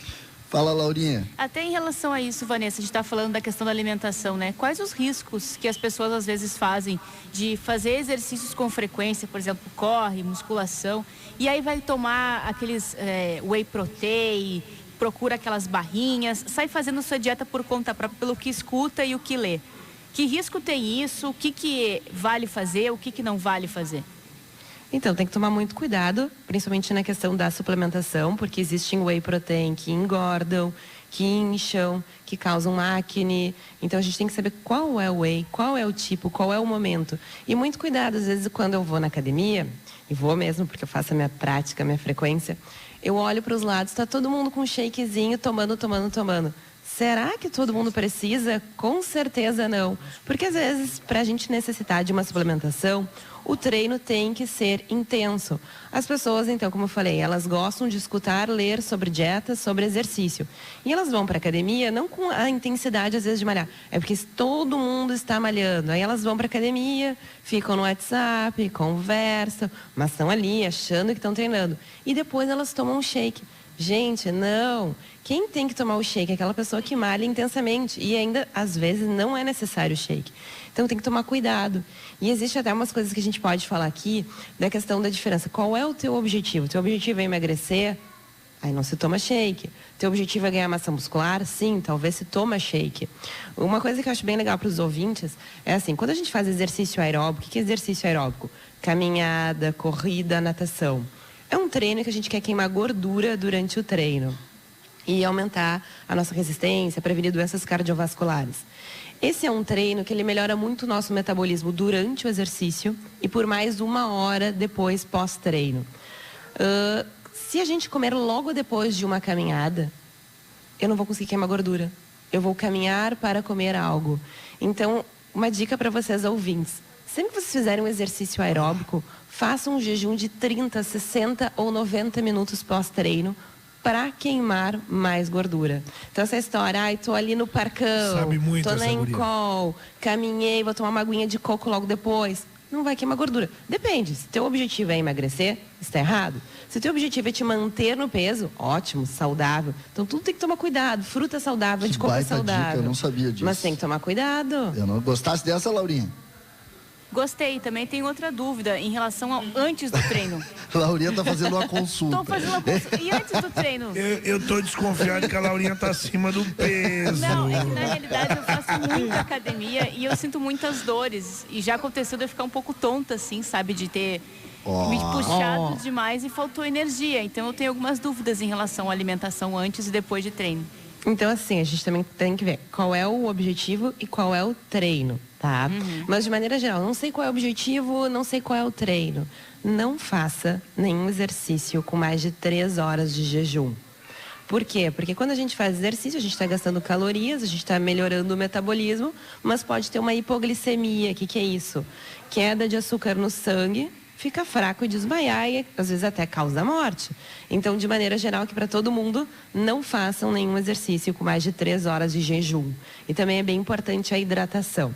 Fala, Laurinha. Até em relação a isso, Vanessa, a gente está falando da questão da alimentação, né? Quais os riscos que as pessoas às vezes fazem de fazer exercícios com frequência, por exemplo, corre, musculação, e aí vai tomar aqueles whey protein, procura aquelas barrinhas, sai fazendo sua dieta por conta própria, pelo que escuta e o que lê. Que risco tem isso? O que vale fazer? O que não vale fazer? Então, tem que tomar muito cuidado, principalmente na questão da suplementação, porque existem whey protein que engordam, que incham, que causam acne. Então, a gente tem que saber qual é o whey, qual é o tipo, qual é o momento. E muito cuidado, às vezes, quando eu vou na academia, e vou mesmo porque eu faço a minha prática, a minha frequência, Eu olho para os lados, está todo mundo com um shakezinho, tomando. Será que todo mundo precisa? Com certeza não. Porque às vezes, para a gente necessitar de uma suplementação, o treino tem que ser intenso. As pessoas, então, como eu falei, elas gostam de escutar, ler sobre dieta, sobre exercício. E elas vão para a academia não com a intensidade, às vezes, de malhar. É porque todo mundo está malhando. Aí elas vão para a academia, ficam no WhatsApp, conversam, mas estão ali achando que estão treinando. E depois elas tomam um shake. Gente, não. Quem tem que tomar o shake é aquela pessoa que malha intensamente. E ainda, às vezes, não é necessário o shake. Então, tem que tomar cuidado. E existe até umas coisas que a gente pode falar aqui da questão da diferença. Qual é o teu objetivo? Teu objetivo é emagrecer? Aí não se toma shake. Teu objetivo é ganhar massa muscular? Sim, talvez se toma shake. Uma coisa que eu acho bem legal para os ouvintes é assim, quando a gente faz exercício aeróbico, o que é exercício aeróbico? Caminhada, corrida, natação. É um treino que a gente quer queimar gordura durante o treino e aumentar a nossa resistência, prevenir doenças cardiovasculares. Esse é um treino que ele melhora muito o nosso metabolismo durante o exercício e por mais 1 hora depois, pós-treino. Se a gente comer logo depois de uma caminhada, eu não vou conseguir queimar gordura. Eu vou caminhar para comer algo. Então, uma dica para vocês ouvintes. Sempre que vocês fizerem um exercício aeróbico, façam um jejum de 30, 60 ou 90 minutos pós-treino para queimar mais gordura. Então, essa história, tô ali no parcão, sabe muito tô na essa guria. Encol, caminhei, vou tomar uma aguinha de coco logo depois. Não vai queimar gordura. Depende. Se teu objetivo é emagrecer, está errado. Se teu objetivo é te manter no peso, ótimo, saudável. Então, tudo tem que tomar cuidado. Fruta saudável, de coco saudável. Dica, eu não sabia disso. Mas tem que tomar cuidado. Eu não gostasse dessa, Laurinha. Gostei. Também tem outra dúvida em relação ao antes do treino. Laurinha tá fazendo uma consulta. Tô fazendo uma consulta. E antes do treino? Eu tô desconfiado que a Laurinha tá acima do peso. Não, é que na realidade eu faço muita academia e eu sinto muitas dores. E já aconteceu de eu ficar um pouco tonta, assim, sabe? De ter me puxado demais e faltou energia. Então eu tenho algumas dúvidas em relação à alimentação antes e depois de treino. Então, assim, a gente também tem que ver qual é o objetivo e qual é o treino, tá? Mas, de maneira geral, não sei qual é o objetivo, não sei qual é o treino. Não faça nenhum exercício com mais de 3 horas de jejum. Por quê? Porque quando a gente faz exercício, a gente está gastando calorias, a gente está melhorando o metabolismo, mas pode ter uma hipoglicemia. O que é isso? Queda de açúcar no sangue, fica fraco e desmaiar e às vezes até causa morte. Então, de maneira geral, que para todo mundo, não façam nenhum exercício com mais de 3 horas de jejum. E também é bem importante a hidratação.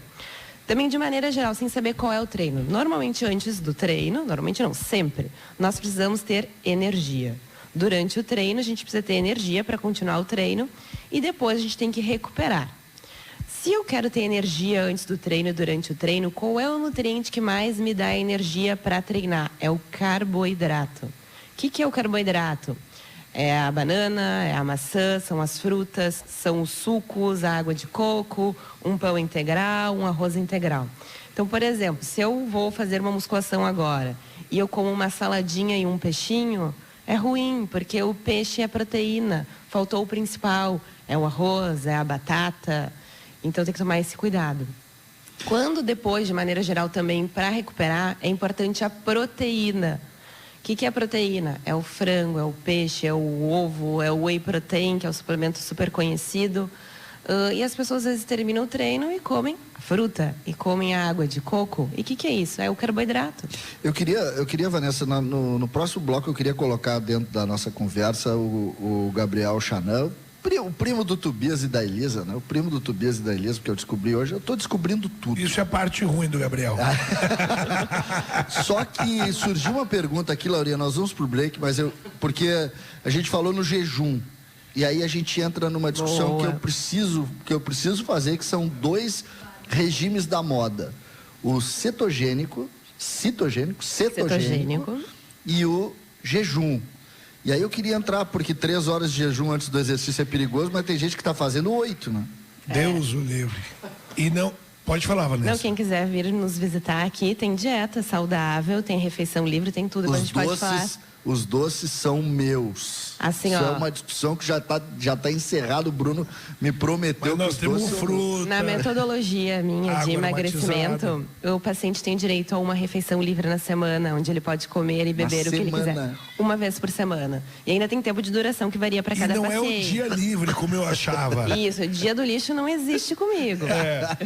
Também, de maneira geral, sem saber qual é o treino. Normalmente, antes do treino, normalmente não, sempre, nós precisamos ter energia. Durante o treino, a gente precisa ter energia para continuar o treino e depois a gente tem que recuperar. Se eu quero ter energia antes do treino e durante o treino, qual é o nutriente que mais me dá energia para treinar? É o carboidrato. O que é o carboidrato? É a banana, é a maçã, são as frutas, são os sucos, a água de coco, um pão integral, um arroz integral. Então, por exemplo, se eu vou fazer uma musculação agora e eu como uma saladinha e um peixinho, é ruim, porque o peixe é proteína, faltou o principal, é o arroz, é a batata. Então tem que tomar esse cuidado. Quando depois, de maneira geral também, para recuperar, é importante a proteína. O que é a proteína? É o frango, é o peixe, é o ovo, é o whey protein, que é um suplemento super conhecido. E as pessoas às vezes terminam o treino e comem a fruta, e comem a água de coco. E o que é isso? É o carboidrato. Eu queria, Vanessa, no próximo bloco eu queria colocar dentro da nossa conversa o Gabriel Chanel, o primo do Tobias e da Elisa, né? O primo do Tobias e da Elisa, porque eu descobri hoje, eu tô descobrindo tudo. Isso é a parte ruim do Gabriel. Só que surgiu uma pergunta aqui, Laurinha, nós vamos pro break, porque a gente falou no jejum. E aí a gente entra numa discussão que eu preciso fazer, que são 2 regimes da moda. O cetogênico e o jejum. E aí eu queria entrar, porque 3 horas de jejum antes do exercício é perigoso, mas tem gente que está fazendo 8, né? Deus o livre. E não... Pode falar, Vanessa. Não, quem quiser vir nos visitar aqui, tem dieta saudável, tem refeição livre, tem tudo que a gente pode falar. Os doces são meus. Assim, Isso ó, é uma discussão que já tá encerrado. O Bruno me prometeu Mas nós que os temos doces- fruta. na metodologia minha de Água emagrecimento, aromatizada. o paciente tem direito a uma refeição livre na semana, onde ele pode comer e beber o que ele quiser. semana. Uma vez por semana. E ainda tem tempo de duração que varia para E cada não paciente. é o dia livre, como eu achava. Isso, dia do lixo não existe comigo.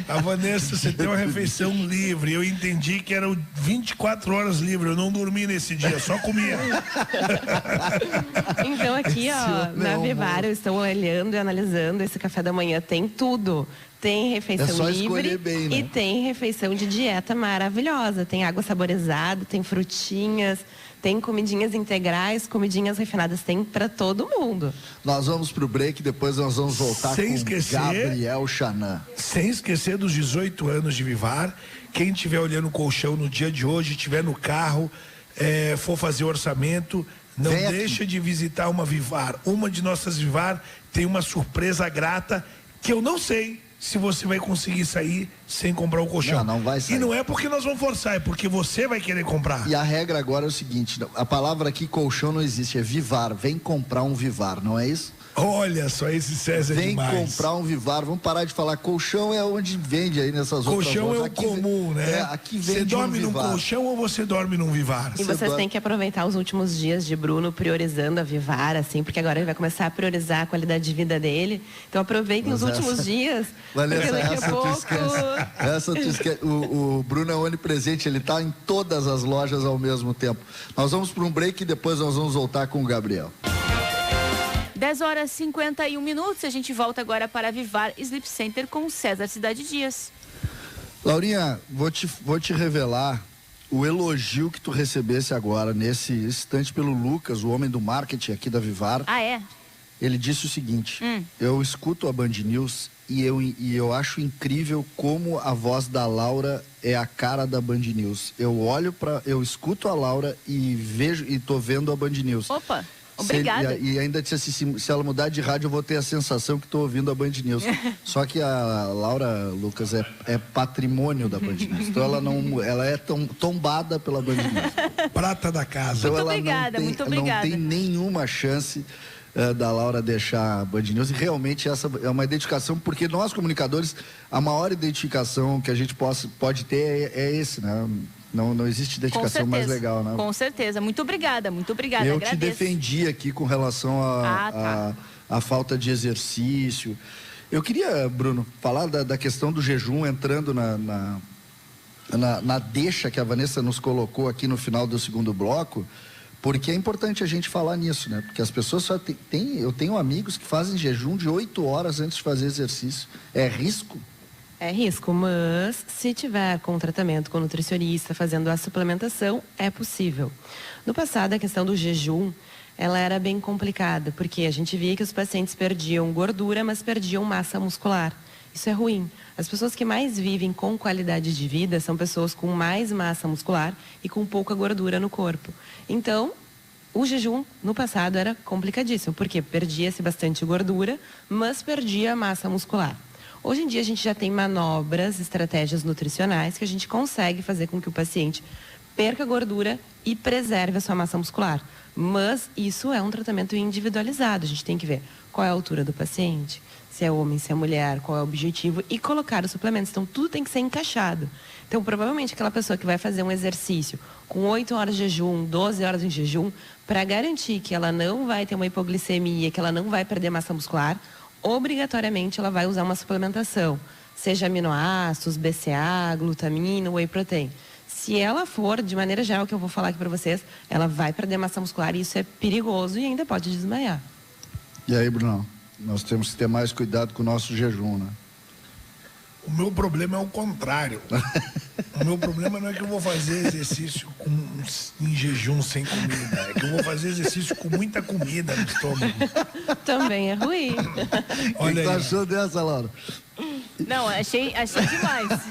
A Vanessa, você tem uma refeição livre. Eu entendi que eram 24 horas livre. Eu não dormi nesse dia, só comia. Então aqui, ó, Esse na homem é Vivara, eu estou olhando e analisando esse café da manhã. Tem tudo. Tem refeição É só livre escolher bem, né? e tem refeição de dieta maravilhosa. Tem água saborizada, tem frutinhas, tem comidinhas integrais, comidinhas refinadas. Tem para todo mundo. Nós vamos pro break, depois nós vamos voltar Sem com esquecer- Gabriel Chanan. Sem esquecer dos 18 anos de Vivar. Quem estiver olhando o colchão no dia de hoje, estiver no carro, for fazer orçamento, não Vem aqui. deixa de visitar uma Vivar. Uma de nossas Vivar tem uma surpresa grata que eu não sei se você vai conseguir sair sem comprar o colchão. Não vai sair. E não é porque nós vamos forçar, é porque você vai querer comprar. E a regra agora é o seguinte, a palavra aqui colchão não existe, é Vivar. Vem comprar um Vivar, não é isso? Olha só, esse César é Vem demais. comprar um Vivar. Vamos parar de falar colchão é onde vende aí nessas Colchão outras é o lojas. Aqui comum, né? aqui Você vende dorme um num Vivar. colchão ou você dorme num Vivar? E vocês têm que aproveitar os últimos dias de Bruno priorizando a Vivara, assim, porque agora ele vai começar a priorizar a qualidade de vida dele. Então aproveitem os Mas últimos dias, Vanessa, porque daqui essa a tu pouco... esquece. Essa tu esquece. O Bruno é onipresente, ele está em todas as lojas ao mesmo tempo. Nós vamos para um break e depois nós vamos voltar com o Gabriel. 10h51. A gente volta agora para Vivar Sleep Center com César Cidade Dias. Laurinha, vou te revelar o elogio que tu recebesse agora, nesse instante, pelo Lucas, o homem do marketing aqui da Vivar. Ah, é? Ele disse o seguinte: eu escuto a Band News e eu acho incrível como a voz da Laura é a cara da Band News. Eu escuto a Laura e tô vendo a Band News. Opa, obrigada. E ainda disse assim, se ela mudar de rádio eu vou ter a sensação que estou ouvindo a Band News. Só que a Laura, Lucas, é patrimônio da Band News. Então ela é tombada pela Band News. Prata da casa. Então Muito obrigada, muito obrigada. Não tem nenhuma chance da Laura deixar a Band News, e realmente essa é uma identificação, porque nós comunicadores, a maior identificação que a gente pode ter é esse, né? Não existe identificação mais legal, né? Com certeza, muito obrigada, Eu agradeço. te defendi aqui com relação à falta de exercício. Eu queria, Bruno, falar da questão do jejum, entrando na deixa que a Vanessa nos colocou aqui no final do segundo bloco, porque é importante a gente falar nisso, né? Porque as pessoas eu tenho amigos que fazem jejum de 8 horas antes de fazer exercício. É risco? É risco, mas se tiver com tratamento com nutricionista, fazendo a suplementação, é possível. No passado, a questão do jejum, ela era bem complicada, porque a gente via que os pacientes perdiam gordura, mas perdiam massa muscular. Isso é ruim. As pessoas que mais vivem com qualidade de vida são pessoas com mais massa muscular e com pouca gordura no corpo. Então, o jejum, no passado, era complicadíssimo, porque perdia-se bastante gordura, mas perdia a massa muscular. Hoje em dia, a gente já tem manobras, estratégias nutricionais que a gente consegue fazer com que o paciente perca gordura e preserve a sua massa muscular. Mas isso é um tratamento individualizado. A gente tem que ver qual é a altura do paciente, se é homem, se é mulher, qual é o objetivo e colocar os suplementos. Então, tudo tem que ser encaixado. Então, provavelmente, aquela pessoa que vai fazer um exercício com 8 horas de jejum, 12 horas em jejum, para garantir que ela não vai ter uma hipoglicemia, que ela não vai perder massa muscular, obrigatoriamente ela vai usar uma suplementação, seja aminoácidos, BCA, glutamina, whey protein. Se ela for, de maneira geral, que eu vou falar aqui para vocês, ela vai perder massa muscular e isso é perigoso e ainda pode desmaiar. E aí, Bruno, nós temos que ter mais cuidado com o nosso jejum, né? O meu problema é o contrário. O meu problema não é que eu vou fazer exercício em jejum sem comida. É que eu vou fazer exercício com muita comida no estômago. Também é ruim. O que tu achou dessa, Laura? Não, achei demais.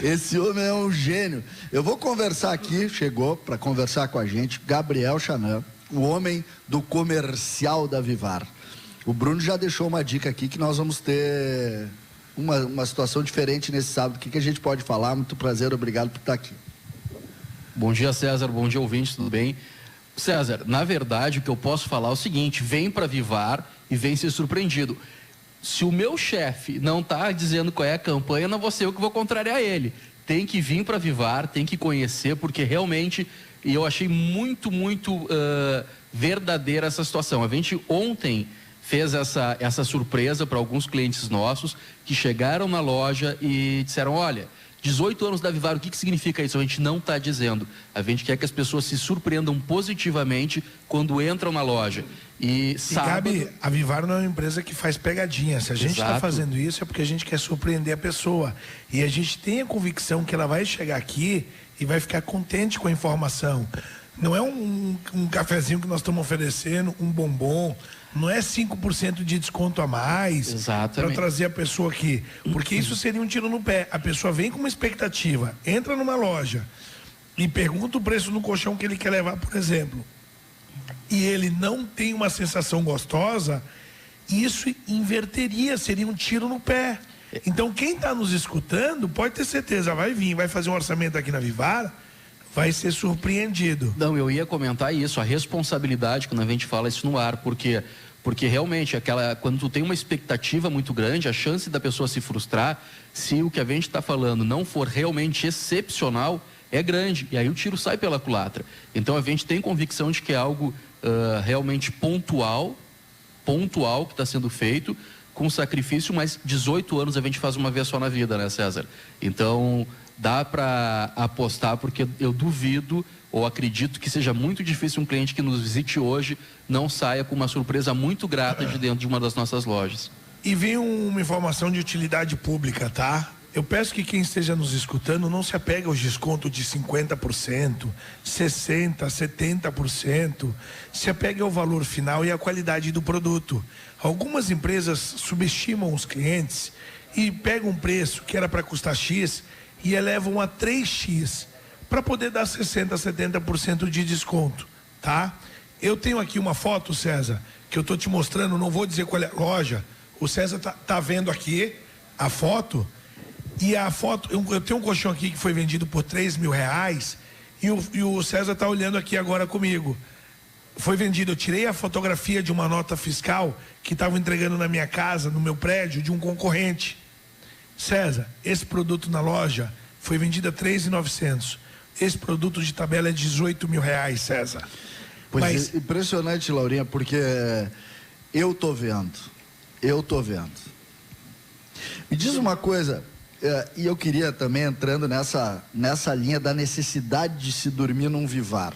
Esse homem é um gênio. Eu vou conversar aqui, chegou para conversar com a gente, Gabriel Chanan, o homem do comercial da Vivar. O Bruno já deixou uma dica aqui que nós vamos ter uma situação diferente nesse sábado. O que a gente pode falar? Muito prazer, obrigado por estar aqui. Bom dia, César, bom dia, ouvintes, tudo bem? César, na verdade, o que eu posso falar é o seguinte: vem para Vivar e vem ser surpreendido. Se o meu chefe não está dizendo qual é a campanha, não vou ser eu que vou contrariar ele. Tem que vir para Vivar, tem que conhecer, porque realmente eu achei muito verdadeira essa situação. A gente ontem fez essa surpresa para alguns clientes nossos que chegaram na loja e disseram: olha, 18 anos da Vivar, o que significa isso? A gente não está dizendo. A gente quer que as pessoas se surpreendam positivamente quando entram na loja. E Gabi, a Vivar não é uma empresa que faz pegadinha. Se a gente está fazendo isso é porque a gente quer surpreender a pessoa. E a gente tem a convicção que ela vai chegar aqui e vai ficar contente com a informação. Não é um cafezinho que nós estamos oferecendo, um bombom. Não é 5% de desconto a mais para trazer a pessoa aqui. Porque isso seria um tiro no pé. A pessoa vem com uma expectativa, entra numa loja e pergunta o preço do colchão que ele quer levar, por exemplo. E ele não tem uma sensação gostosa, isso inverteria, seria um tiro no pé. Então quem está nos escutando pode ter certeza, vai vir, vai fazer um orçamento aqui na Vivar, vai ser surpreendido. Não, eu ia comentar isso, a responsabilidade, quando a gente fala isso no ar, porque realmente quando tu tem uma expectativa muito grande, a chance da pessoa se frustrar, se o que a gente está falando não for realmente excepcional, é grande, e aí o tiro sai pela culatra. Então a gente tem convicção de que é algo realmente pontual que está sendo feito, com sacrifício, mas 18 anos a gente faz uma vez só na vida, né, César? Então dá para apostar, porque eu duvido ou acredito que seja muito difícil um cliente que nos visite hoje não saia com uma surpresa muito grata de dentro de uma das nossas lojas. E vem uma informação de utilidade pública, tá? Eu peço que quem esteja nos escutando não se apegue aos descontos de 50%, 60%, 70%. Se apegue ao valor final e à qualidade do produto. Algumas empresas subestimam os clientes e pegam um preço que era para custar X e elevam a 3x para poder dar 60%, 70% de desconto, tá? Eu tenho aqui uma foto, César, que eu tô te mostrando, não vou dizer qual é a loja. O César tá vendo aqui a foto, e a foto, eu tenho um colchão aqui que foi vendido por R$3.000 e o César tá olhando aqui agora comigo. Foi vendido, eu tirei a fotografia de uma nota fiscal que estava entregando na minha casa, no meu prédio, de um concorrente. César, esse produto na loja foi vendido a R$3.900. Esse produto de tabela é R$18.000, César. Pois mas... é impressionante, Laurinha, porque eu tô vendo. Me diz uma coisa, e eu queria também, entrando nessa linha da necessidade de se dormir num Vivar.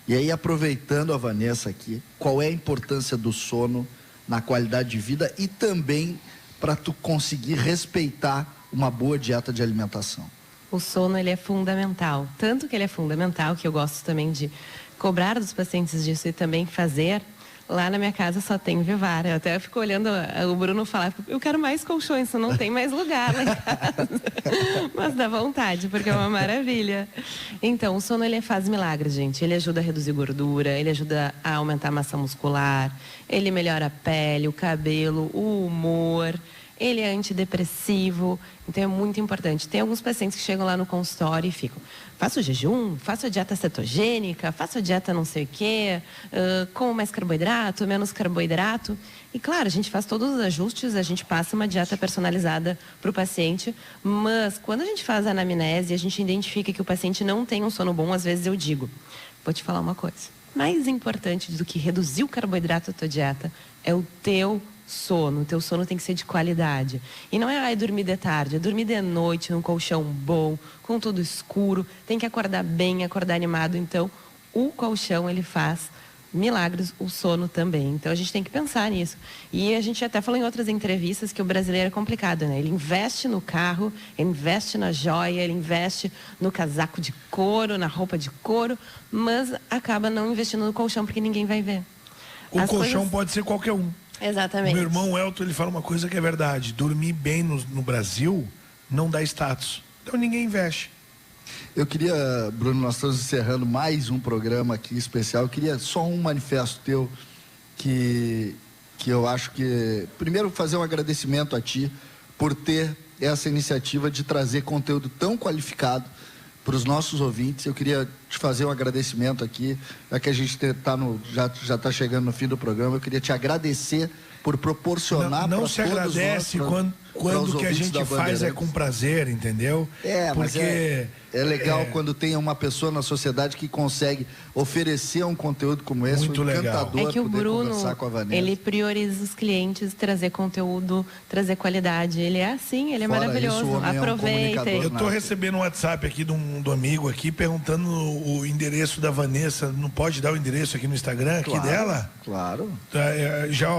E aí, aproveitando a Vanessa aqui, qual é a importância do sono na qualidade de vida e também para tu conseguir respeitar uma boa dieta de alimentação? O sono, ele é fundamental. Tanto que ele é fundamental, que eu gosto também de cobrar dos pacientes disso e também fazer. Lá na minha casa só tem Vivar. Eu até fico olhando o Bruno falar, eu quero mais colchões, não tem mais lugar lá em casa. Mas dá vontade, porque é uma maravilha. Então, o sono, ele faz milagres, gente. Ele ajuda a reduzir gordura, ele ajuda a aumentar a massa muscular, ele melhora a pele, o cabelo, o humor. Ele é antidepressivo, então é muito importante. Tem alguns pacientes que chegam lá no consultório e ficam: faço o jejum, faço a dieta cetogênica, faço a dieta não sei o quê, como mais carboidrato, menos carboidrato. E claro, a gente faz todos os ajustes, a gente passa uma dieta personalizada para o paciente, mas quando a gente faz a anamnese, a gente identifica que o paciente não tem um sono bom, às vezes eu digo: vou te falar uma coisa, mais importante do que reduzir o carboidrato da tua dieta é o teu sono. O teu sono tem que ser de qualidade. E não é dormir de tarde, é dormir de noite, num colchão bom, com tudo escuro. Tem que acordar bem, acordar animado. Então, o colchão, ele faz milagres, o sono também. Então, a gente tem que pensar nisso. E a gente até falou em outras entrevistas que o brasileiro é complicado, né? Ele investe no carro, ele investe na joia, ele investe no casaco de couro, na roupa de couro, mas acaba não investindo no colchão porque ninguém vai ver. O colchão pode ser qualquer um. Exatamente. O meu irmão Elton, ele fala uma coisa que é verdade: dormir bem no Brasil não dá status, então ninguém investe. Eu queria, Bruno, nós estamos encerrando mais um programa aqui especial. Eu queria só um manifesto teu que eu acho que, primeiro, fazer um agradecimento a ti por ter essa iniciativa de trazer conteúdo tão qualificado para os nossos ouvintes, eu queria te fazer um agradecimento aqui, já que a gente já está chegando no fim do programa, eu queria te agradecer por proporcionar não se agradece quando o que a gente faz é com prazer, entendeu? Mas é legal quando tem uma pessoa na sociedade que consegue oferecer um conteúdo como esse. Muito legal. É que o Bruno, ele prioriza os clientes, trazer conteúdo, trazer qualidade. Ele é assim, ele é maravilhoso. Aproveitem. Eu estou recebendo um WhatsApp aqui do amigo aqui perguntando o endereço da Vanessa. Não pode dar o endereço aqui no Instagram aqui dela? Claro.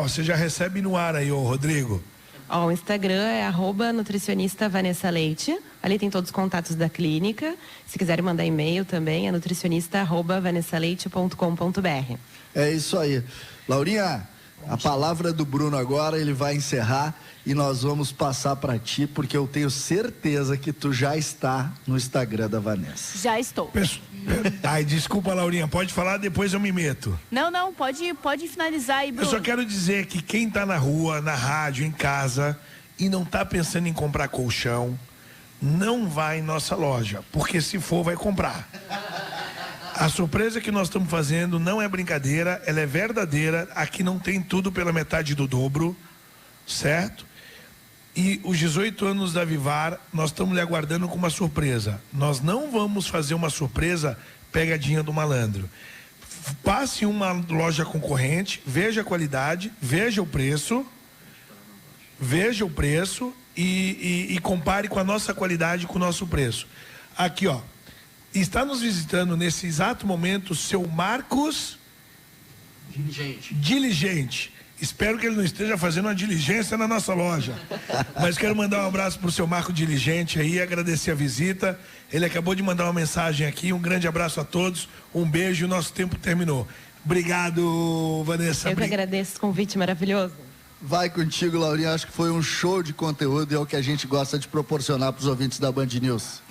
Você já recebe no ar aí, Rodrigo. O Instagram é @nutricionista Vanessa Leite. Ali tem todos os contatos da clínica. Se quiserem mandar e-mail também, é nutricionista@vanessaleite.com.br. É isso aí. Laurinha, a palavra do Bruno agora, ele vai encerrar e nós vamos passar para ti, porque eu tenho certeza que tu já está no Instagram da Vanessa. Já estou. Ai, desculpa, Laurinha, pode falar, depois eu me meto. Não, pode finalizar aí, Bruno. Eu só quero dizer que quem tá na rua, na rádio, em casa e não tá pensando em comprar colchão, não vai em nossa loja, porque se for, vai comprar. A surpresa que nós estamos fazendo não é brincadeira, ela é verdadeira. Aqui não tem tudo pela metade do dobro, certo? E os 18 anos da Vivar, nós estamos lhe aguardando com uma surpresa. Nós não vamos fazer uma surpresa pegadinha do malandro. Passe em uma loja concorrente, veja a qualidade, veja o preço e compare com a nossa qualidade, com o nosso preço. Aqui, ó, está nos visitando nesse exato momento o seu Marcos Diligente. Espero que ele não esteja fazendo uma diligência na nossa loja. Mas quero mandar um abraço para o seu Marco Diligente aí, agradecer a visita. Ele acabou de mandar uma mensagem aqui. Um grande abraço a todos, um beijo, o nosso tempo terminou. Obrigado, Vanessa. Eu que agradeço o convite maravilhoso. Vai contigo, Laurinha. Acho que foi um show de conteúdo e é o que a gente gosta de proporcionar para os ouvintes da Band News.